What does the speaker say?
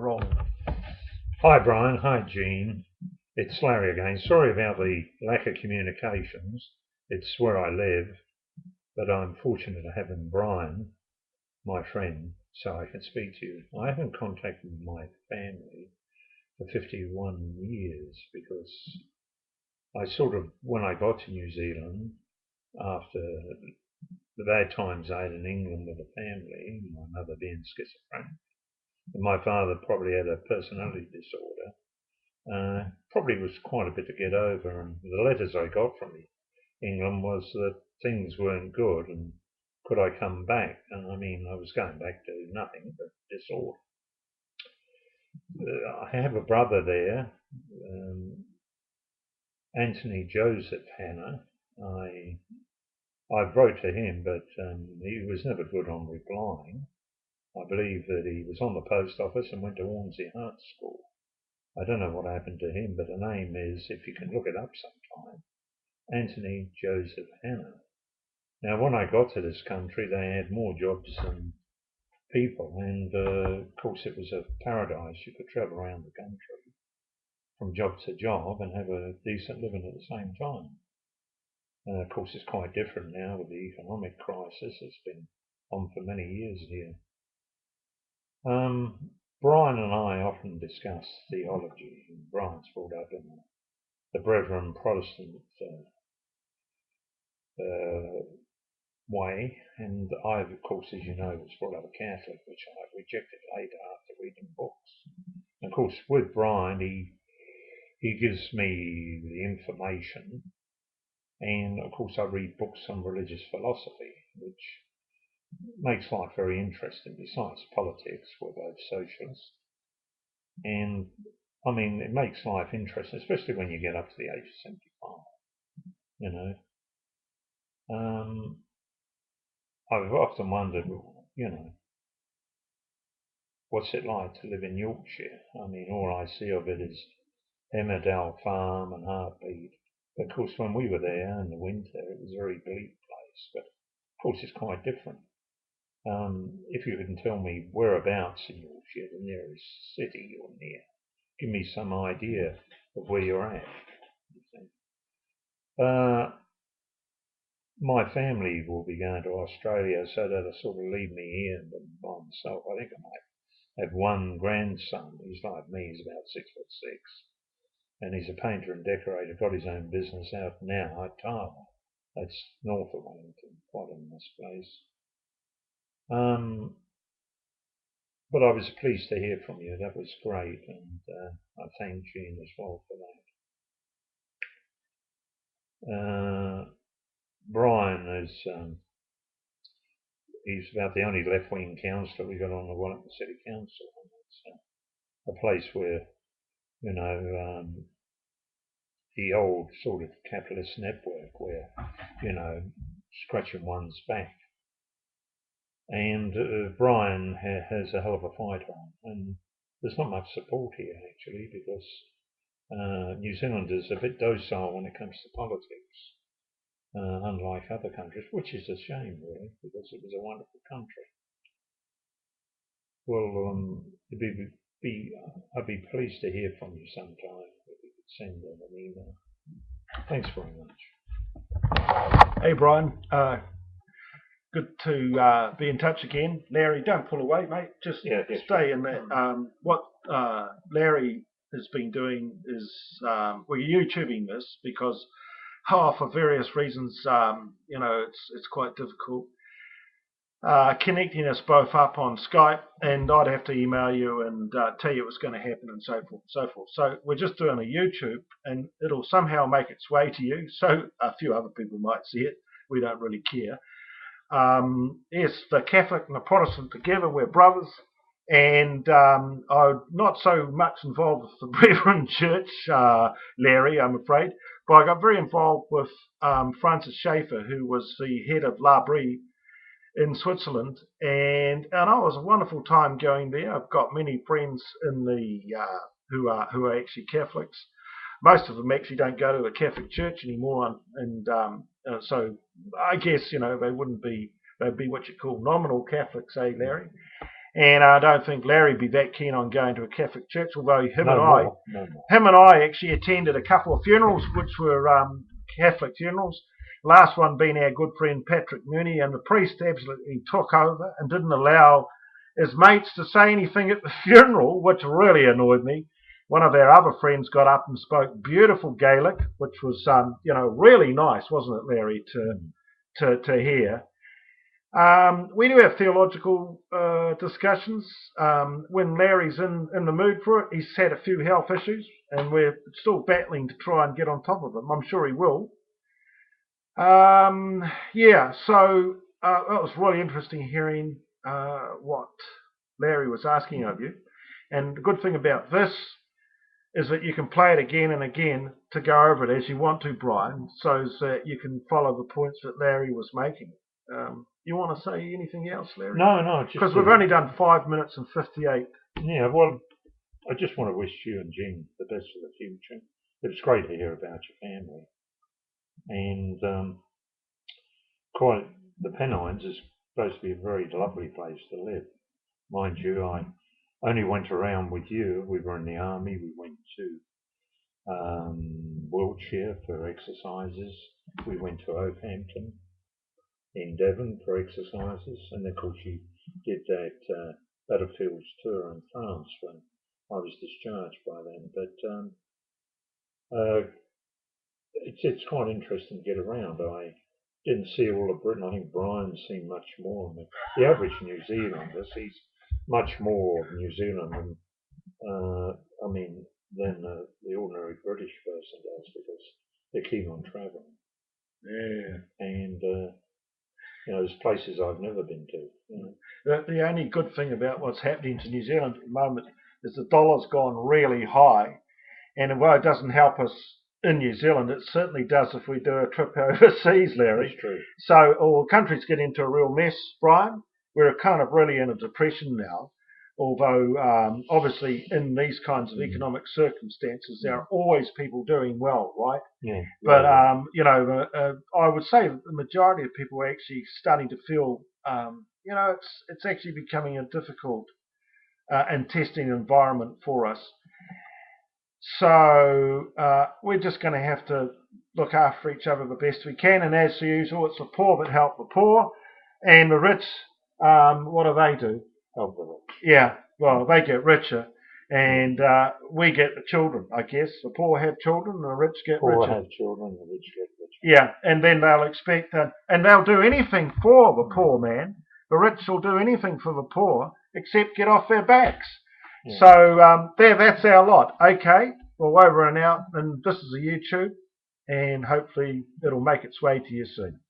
you're on. Hi Brian, hi Jean. It's Larry again. Sorry about the lack of communications. It's where I live, but I'm fortunate to have Brian, my friend, so I can speak to you. I haven't contacted my family for 51 years because when I got to New Zealand, after the bad times I had in England with the family, my mother being schizophrenic, and my father probably had a personality disorder, probably was quite a bit to get over, and the letters I got from England was that things weren't good and could I come back? And I mean, I was going back to nothing but disorder. I have a brother there, Anthony Joseph Hanna. I wrote to him, but he was never good on replying. I believe that he was on the post office and went to Hornsey Art School. I don't know what happened to him, but the name is, if you can look it up sometime, Anthony Joseph Hanna. Now, when I got to this country, they had more jobs than people, and of course it was a paradise. You could travel around the country from job to job and have a decent living at the same time. Of course, it's quite different now with the economic crisis. It's been on for many years here. Brian and I often discuss theology. Brian's brought up in the Brethren Protestant way, and I, of course, as you know, was brought up a Catholic, which I rejected later after reading books. And of course, with Brian, he gives me the information, and of course, I read books on religious philosophy, which makes life very interesting. Besides politics, we're both socialists, and I mean, it makes life interesting, especially when you get up to the age of 75. You know. I've often wondered, what's it like to live in Yorkshire? I mean, all I see of it is Emmerdale Farm and Heartbeat. But of course, when we were there in the winter, it was a very bleak place. But of course, it's quite different. If you can tell me whereabouts in Yorkshire, the nearest city you're near, give me some idea of where you're at. My family will be going to Australia, so that'll sort of leave me here by myself. I think I might have one grandson. He's like me. He's about 6'6", and he's a painter and decorator. Got his own business out now at Tarma. That's north of Wellington, quite a nice place. But I was pleased to hear from you. That was great, and I thank Jean as well for that. Brian is he's about the only left-wing councillor we got on the Wellington City Council. It's a place where, the old sort of capitalist network where, scratching one's back. And Brian has a hell of a fight on, and there's not much support here actually because New Zealanders are a bit docile when it comes to politics. Unlike other countries, which is a shame really, because it was a wonderful country. Well, I'd be pleased to hear from you sometime if you could send them an email. Thanks very much. Hey Brian, good to be in touch again. Larry, don't pull away, mate. Just stay in there. What Larry has been doing is we're YouTubing this because for various reasons, it's quite difficult connecting us both up on Skype, and I'd have to email you and tell you what's going to happen and so forth and so forth. So we're just doing a YouTube, and it'll somehow make its way to you, so a few other people might see it. We don't really care. Yes, the Catholic and the Protestant together, we're brothers, and I'm not so much involved with the Brethren Church, Larry, I'm afraid, but I got very involved with Francis Schaeffer, who was the head of L'Abri in Switzerland, and it was a wonderful time going there. I've got many friends in the who are actually Catholics. Most of them actually don't go to a Catholic church anymore, and so I guess they wouldn't be, they'd be what you call nominal Catholics, eh, Larry? And I don't think Larry'd be that keen on going to a Catholic church, although No him and I actually attended a couple of funerals, which were Catholic funerals. Last one being our good friend Patrick Mooney, and the priest absolutely took over and didn't allow his mates to say anything at the funeral, which really annoyed me. One of our other friends got up and spoke beautiful Gaelic, which was, really nice, wasn't it, Larry, to hear. We do have theological discussions. When Larry's in the mood for it, he's had a few health issues, and we're still battling to try and get on top of them. I'm sure he will. So that was really interesting hearing what Larry was asking of you. And the good thing about this is that you can play it again and again to go over it as you want to, Brian, so that you can follow the points that Larry was making. You want to say anything else, Larry? No. Because we've only done 5 minutes and 58. Yeah, well, I just want to wish you and Jim the best for the future. It was great to hear about your family. And the Pennines is supposed to be a very lovely place to live. Mind you, I only went around with you. We were in the army. We went to Wiltshire for exercises. We went to Oakhampton in Devon for exercises, and of course you did that battlefields tour in France when I was discharged by then. But it's quite interesting to get around. I didn't see all of Britain. I think Brian's seen much more. The average New Zealander sees much more of New Zealand than the ordinary British person does, because they're keen on travelling. Yeah. And there's places I've never been to. The only good thing about what's happening to New Zealand at the moment is the dollar's gone really high, and while it doesn't help us in New Zealand, it certainly does if we do a trip overseas, Larry. That's true. So all countries get into a real mess, Brian. We're kind of really in a depression now, although obviously in these kinds of economic circumstances, there are always people doing well, right? Yeah. But I would say that the majority of people are actually starting to feel, it's actually becoming a difficult and testing environment for us. So we're just going to have to look after each other the best we can. And as usual, it's the poor that help the poor, and the rich. What do? Help the rich. Yeah, well, they get richer, and we get the children, I guess. The poor have children, and the rich get richer. Poor have children, the rich get richer. Yeah, and then they'll expect that, and they'll do anything for the poor man. The rich will do anything for the poor except get off their backs. Yeah. So that's our lot. Okay, well, over and out, and this is a YouTube, and hopefully it'll make its way to you soon.